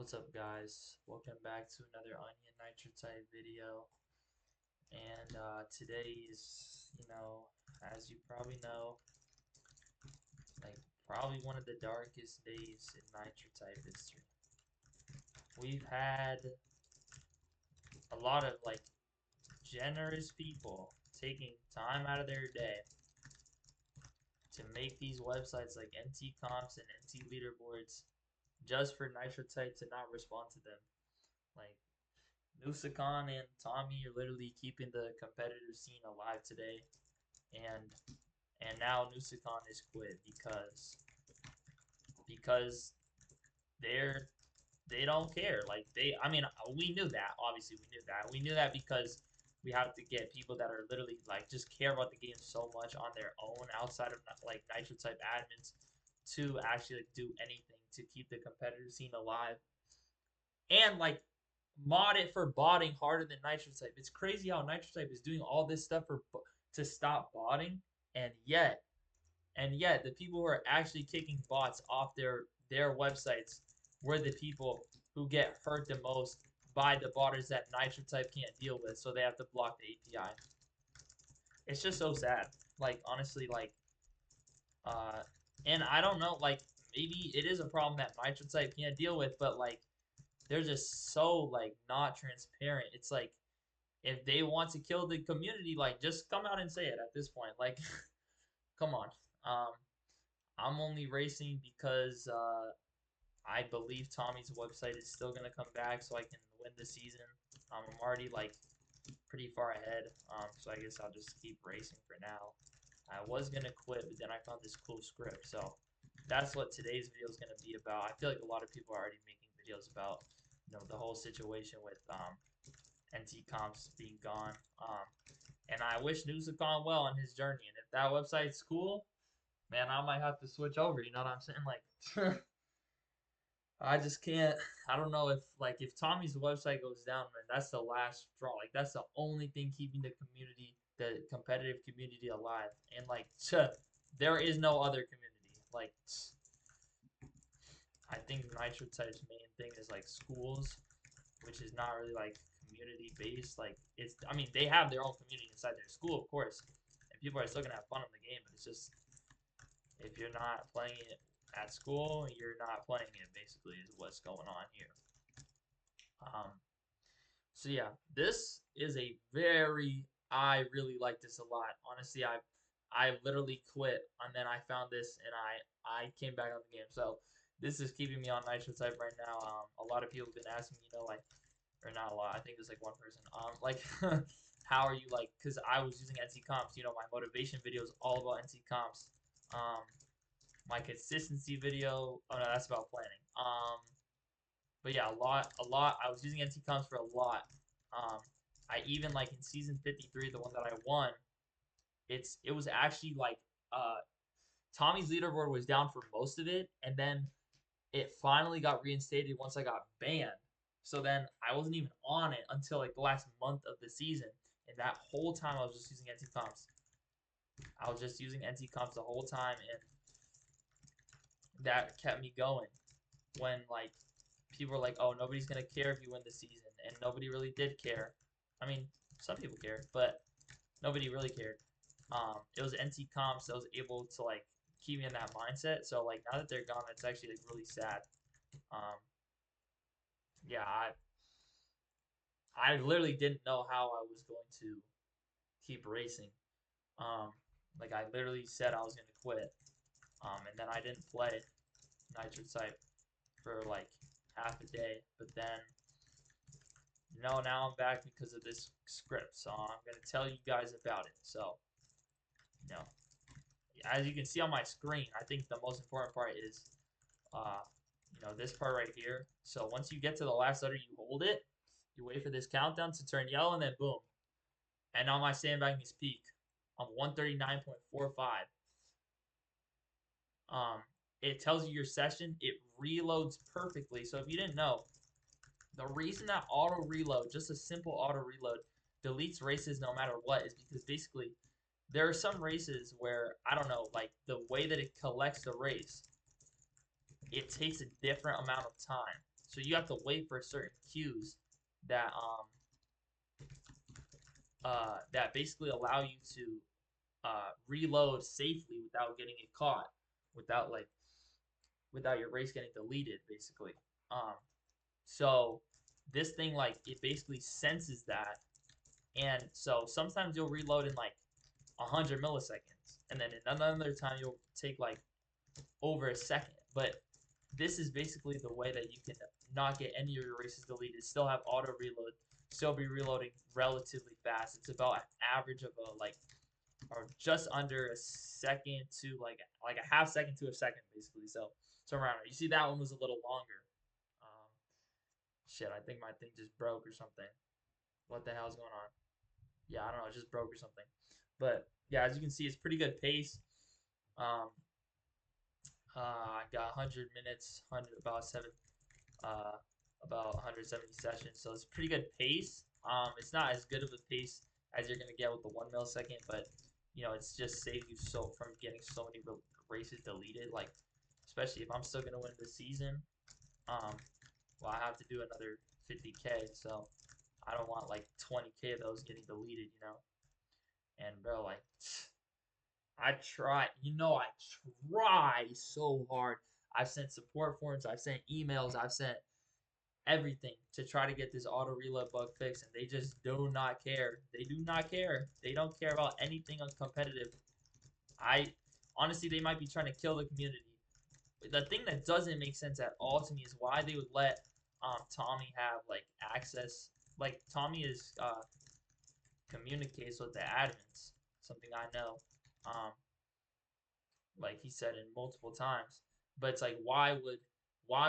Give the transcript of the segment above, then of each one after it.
What's up, guys? Welcome back to another onion nitrotite video. And today's, as you probably know, like probably one of the darkest days in nitrotite history. We've had a lot of generous people taking time out of their day to make these websites like NTComps and NT leaderboards just for nitrotite to not respond to them. Like Nusicon and Tommy are literally keeping the competitive scene alive today, and now Nusicon is quit because they're they don't care. I mean, we knew that. Obviously, we knew that. We knew that because we have to get people that are literally just care about the game so much on their own outside of Nitro type admins to actually do anything to keep the competitive scene alive and mod it for botting harder than Nitro type. It's crazy how Nitro type is doing all this stuff to stop botting, and yet the people who are actually kicking bots off their websites were the people who get hurt the most by the botters that Nitro type can't deal with, so they have to block the API. It's just so sad. Honestly, uh, and I don't know, maybe it is a problem that Nitro type can't deal with, but they're just so not transparent. It's like if they want to kill the community, just come out and say it at this point. Come on. Um, I'm only racing because I believe Tommy's website is still gonna come back, so I can win the season. I'm already pretty far ahead, so I guess I'll just keep racing for now. I was gonna quit, but then I found this cool script, so that's what today's video is gonna be about. I feel like a lot of people are already making videos about the whole situation with NTComps being gone. And I wish Nusicon well on his journey. And if that website's cool, man, I might have to switch over. You know what I'm saying? I just can't. I don't know if Tommy's website goes down, man, that's the last straw. That's the only thing keeping the competitive community alive. And there is no other community. I think Nitro Type's main thing is schools, which is not really community based. It's, I mean, they have their own community inside their school, of course, and people are still gonna have fun in the game. But it's just if you're not playing it at school, you're not playing it. Basically, is what's going on here. Um, so yeah, this is a very I really like this a lot. Honestly, I literally quit and then I found this and I came back on the game. So this is keeping me on Nitro type right now. A lot of people have been asking me, or not a lot. I think there's one person. How are you Because I was using NTComps. My motivation video is all about NTComps. My consistency video. Oh no, that's about planning. But yeah, a lot. I was using NTComps for a lot. Um, I even in season 53, the one that I won. It was actually Tommy's leaderboard was down for most of it, and then it finally got reinstated once I got banned. So then I wasn't even on it until the last month of the season, and that whole time I was just using NTComps. I was just using NTComps the whole time, and that kept me going. When people were like, "Oh, nobody's gonna care if you win the season," and nobody really did care. I mean, some people cared, but nobody really cared. It was NTComps that was able to keep me in that mindset. So now that they're gone, it's actually really sad. Um, yeah, I literally didn't know how I was going to keep racing. Um, I literally said I was gonna quit. And then I didn't play Nitro Type for half a day. But then, now I'm back because of this script. So I'm gonna tell you guys about it. So, you know, as you can see on my screen, I think the most important part is, this part right here. So once you get to the last letter, you hold it. You wait for this countdown to turn yellow, and then boom. And now my sandbagging is peak. I'm 139.45. Um, it tells you your session. It reloads perfectly. So if you didn't know, the reason that auto reload, just a simple auto reload, deletes races no matter what is because basically there are some races where I don't know, the way that it collects the race, it takes a different amount of time. So you have to wait for certain cues that that basically allow you to reload safely without getting it caught, without like without your race getting deleted, basically. Um, so this thing like it basically senses that, and so sometimes you'll reload in like 100 milliseconds, and then another time you'll take like over a second. But this is basically the way that you can not get any of your races deleted, still have auto reload, still be reloading relatively fast. It's about an average of a like or just under a second to like a half second to a second basically. So around there. You see that one was a little longer. Um, shit, I think my thing just broke or something. What the hell's going on? Yeah, I don't know, it just broke or something. But yeah, as you can see, it's pretty good pace. Um, I got 100 minutes, 100 uh, about 170 sessions, so it's pretty good pace. It's not as good of a pace as you're gonna get with the 1 millisecond, but you know, it's just saved you so from getting so many races deleted. Like, especially if I'm still gonna win this season, um, well, I have to do another 50K, so I don't want like 20K of those getting deleted, you know. And bro, like, I try, I try so hard. I've sent support forms, I've sent emails, I've sent everything to try to get this auto reload bug fixed, and they just do not care. They do not care. They don't care about anything uncompetitive. I honestly, they might be trying to kill the community. The thing that doesn't make sense at all to me is why they would let Tommy have like access. Like Tommy is communicates with the admins, something I know. Um, like he said in multiple times. But it's like why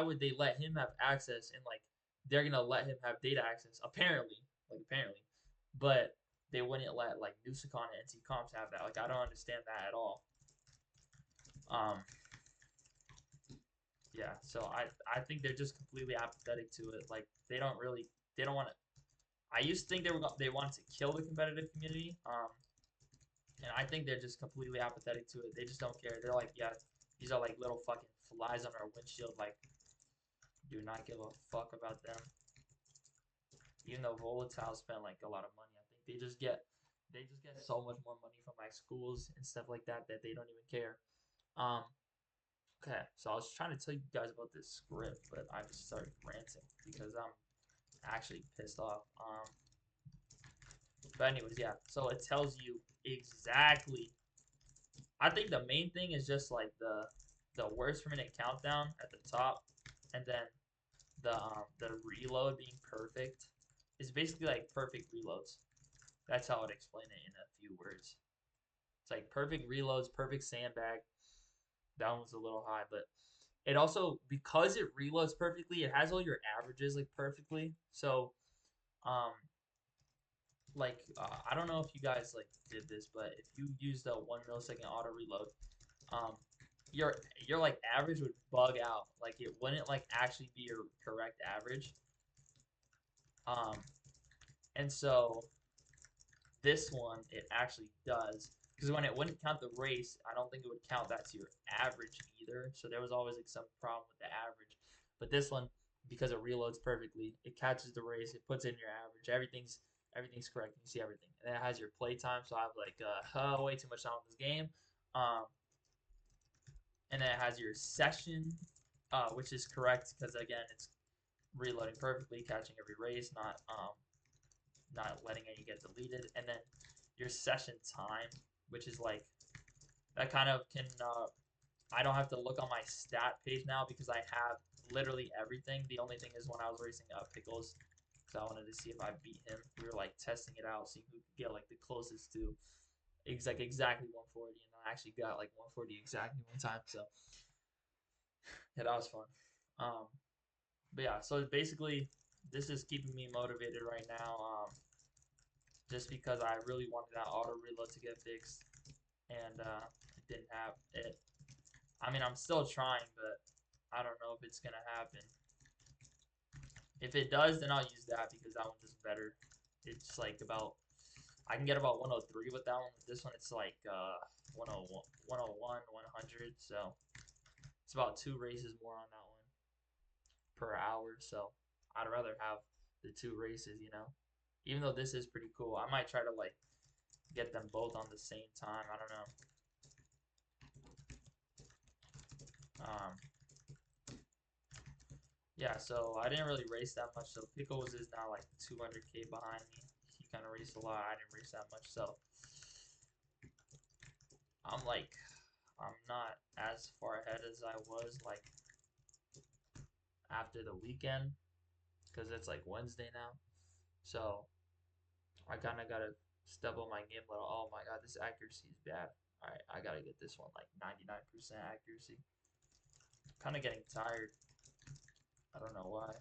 would they let him have access and like they're gonna let him have data access apparently, but they wouldn't let like Nusicon and NTComps have that. Like I don't understand that at all. Um, yeah, so I think they're just completely apathetic to it. Like they don't want to. I used to think they wanted to kill the competitive community. And I think they're just completely apathetic to it. They just don't care. They're like, yeah, these are like little fucking flies on our windshield. Like, do not give a fuck about them. Even though Volatile spent like a lot of money, I think they just get so much more money from like schools and stuff like that that they don't even care. Um, okay, so I was trying to tell you guys about this script, but I just started ranting because I'm actually pissed off. But anyways, yeah. So it tells you exactly. I think the main thing is just like the words per minute countdown at the top, and then the reload being perfect. Is basically like perfect reloads. That's how I'd explain it in a few words. It's like perfect reloads, perfect sandbag. That one was a little high, but it also because it reloads perfectly, it has all your averages like perfectly. So um I don't know if you guys like did this, but if you use the 1 millisecond auto reload, um your your like average would bug out. Like it wouldn't like actually be your correct average. Um and so this one it actually does because when it wouldn't count the race, I don't think it would count that to your average either. So there was always like some problem with the average. But this one, because it reloads perfectly, it catches the race, it puts in your average, everything's correct. You see everything, and then it has your play time. So I have like way too much time on this game. Um, and then it has your session, which is correct because again, it's reloading perfectly, catching every race, not letting any get deleted, and then your session time, which is like that kind of can. I don't have to look on my stat page now because I have literally everything. The only thing is when I was racing Pickles, so I wanted to see if I beat him. We were like testing it out, seeing who could get like the closest to exactly 140, and I actually got like 140 exactly one time. So yeah, that was fun. Um, but yeah, so basically, this is keeping me motivated right now. Just because I really wanted that auto reload to get fixed, and it didn't have it. I mean, I'm still trying, but I don't know if it's gonna happen. If it does, then I'll use that because that one's just better. It's like about I can get about 103 with that one. With this one, it's like 101, 101, 100. So it's about 2 races more on that one per hour. lower, so I'd rather have the two races, you know. Even though this is pretty cool, I might try to like get them both on the same time. I don't know. Um, yeah, so I didn't really race that much. So Pickles is now like 200K behind me. He kind of raced a lot. I didn't race that much, so I'm like, I'm not as far ahead as I was like after the weekend because it's like Wednesday now. So I kind of gotta step on my game a little. Oh my god, this accuracy is bad. All right, I gotta get this one like 99% accuracy. Kind of getting tired. I don't know why.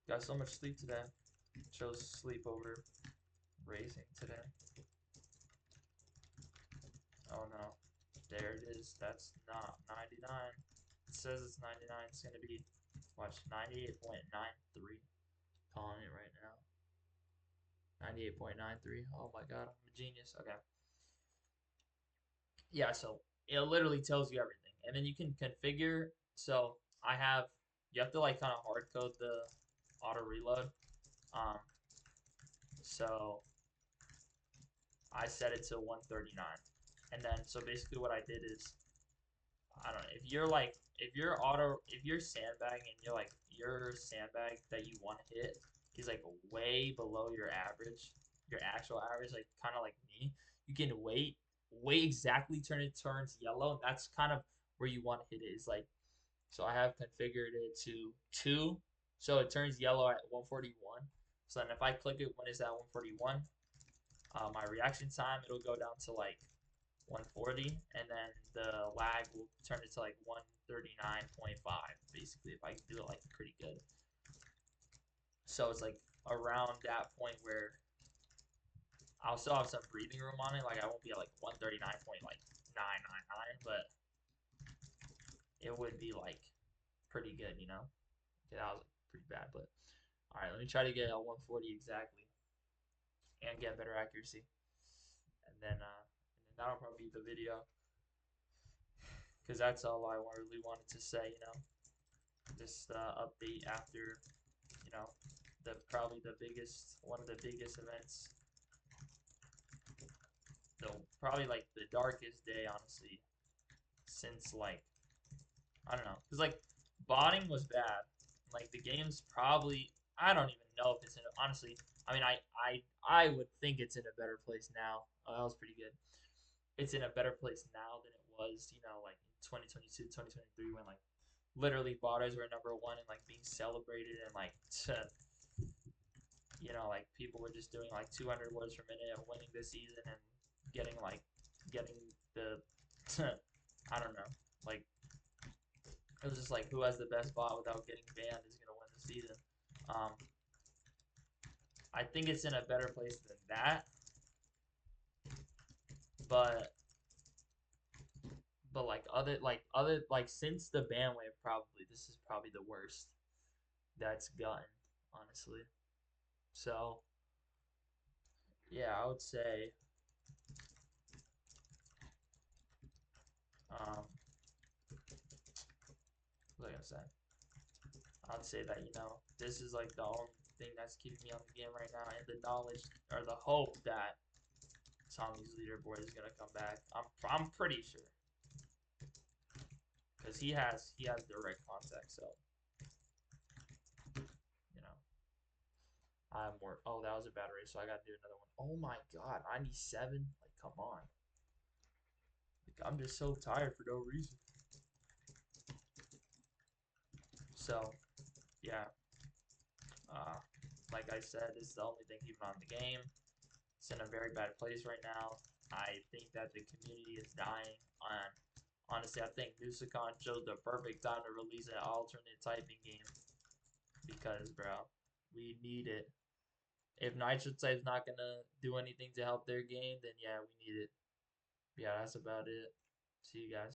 Got so much sleep today. Chose sleep over racing today. Oh no. There it is. That's not 99. It says it's 99. It's gonna be, watch, 98.93. Calling it right now. 98.93. Oh my god, I'm a genius. Okay. Yeah, so it literally tells you everything. And then you can configure. So I have, you have to like kind of hard code the auto reload. Um, so I set it to 139. And then, so basically what I did is, I don't know, if you're sandbagging and you're like, your sandbag that you want to hit is like way below your average, your actual average, like kind of like me, you can wait exactly turn it turns yellow. And that's kind of where you want to hit it. Is like, so I have configured it to 2, so it turns yellow at 141. So then if I click it when it's at 141, my reaction time, it'll go down to like 140, and then the lag will turn it to like 139.5, basically, if I can do it like pretty good. So it's like around that point where I'll still have some breathing room on it. Like I won't be at like 139.999, but it would be like pretty good, you know? Okay, that was pretty bad, but all right, let me try to get a 140 exactly and get better accuracy, and then that'll probably be the video because that's all I really wanted to say, you know. This update after, you know, the probably the biggest one of the biggest events, though probably like the darkest day honestly since like I don't know, cause like botting was bad. Like the game's probably I don't even know if it's in honestly. I mean I would think it's in a better place now. Oh, that was pretty good. It's in a better place now than it was, you know, like in 2022, 2023 when like literally botters were number one and like being celebrated and like you know, like people were just doing like 200 words per minute and winning this season and getting like getting the I don't know, like it was just like who has the best bot without getting banned is gonna win the season. Um, I think it's in a better place than that, but like since the ban wave, probably this is probably the worst that's gotten, honestly. So yeah, I would say what was I gonna say? I'd say that, you know, this is like the only thing that's keeping me on the game right now, and the knowledge or the hope that Tommy's leaderboard is gonna come back. I'm pretty sure because he has direct contact, so you know I'm more. Oh, that was a bad race, so I gotta do another one. Oh my god, 97! Like, come on. Like, I'm just so tired for no reason. So yeah, uh, like I said, this is the only thing keeping on the game. It's in a very bad place right now. I think that the community is dying. And honestly, I think NTComps chose the perfect time to release an alternate typing game because, bro, we need it. If Nitro Type's not gonna do anything to help their game, then yeah, we need it. Yeah, that's about it. See you guys.